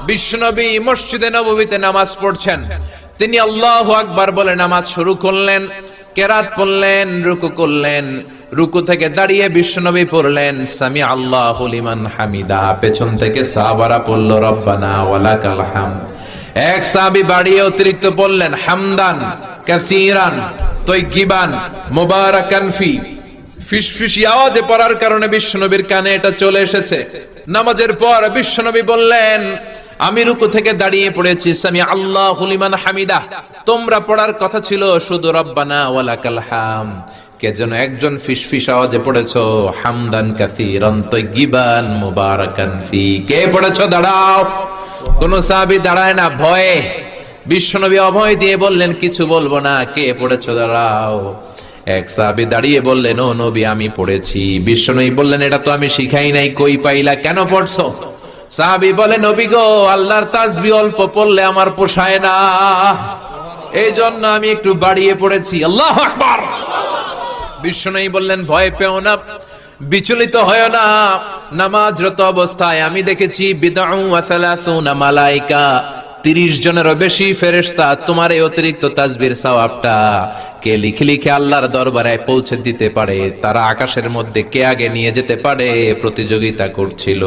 বিশ্বনবী মসজিদে নববীতে নামাজ পড়ছেন, তিনি আল্লাহু আকবার বলে নামাজ শুরু করলেন, কেরাত পড়লেন, রুকু করলেন, রুকু থেকে দাঁড়িয়ে বিশ্বনবী পড়লেন সামি আল্লাহু লিমান হামিদা, পেছন থেকে সাহাবারা পড়ল রব্বানা ওয়ালাকাল হামদ। এক সাহাবী বাড়িয়ে অতিরিক্ত পড়লেন হামদান কাসীরান তাইয়িবান মুবারাকান ফি, ফিসফিসি আওয়াজে পড়ার কারণে বিশ্বনবীর কানে এটা চলে এসেছে। নামাজের পর বিশ্বনবী বললেন আমি রুকু থেকে দাঁড়িয়ে পড়েছি সামি আল্লাহু লিমান হামিদা, তোমরা পড়ার কথা ছিল শুধু রব্বানা ওয়ালাকাল হামদ, কে যেন একজন ফিসফিস আওয়াজে পড়েছো হামদান কাসীরান তাইয়িবান মুবারাকান ফি। কে পড়েছো? দাঁড়াও। কোন সাহাবী দাঁড়ায় না, ভয়ে। বিশ্বনবী অভয় দিয়ে বললেন কিছু বলবো না, কে পড়েছো? দাঁড়াও। এক সাহাবী দাঁড়িয়ে বললেন ও নবী আমি পড়েছি। বিশ্বনবী বললেন এটা তো আমি শিখাই নাই, কই পাইলা, কেন পড়ছো? সাহাবী বলে নবী গো, আল্লাহর তাসবিহ অল্প পড়লে আমার পোষায় না, এই জন্য আমি একটু বাড়িয়ে পড়েছি। আল্লাহু আকবার। বিশ্বনবী বললেন ভয় পেও না, বিচলিত হয় না, নামাজরত অবস্থায় আমি দেখেছি বিদউ ওয়া সালাসুনা মালায়েকা, 30 জনেরও বেশি ফেরেশতা তোমার এই অতিরিক্ত তাসবির সওয়াবটা কে লিখে লিখে আল্লাহর দরবারে পৌঁছে দিতে পারে, তারা আকাশের মধ্যে কে আগে নিয়ে যেতে পারে প্রতিযোগিতা করছিল।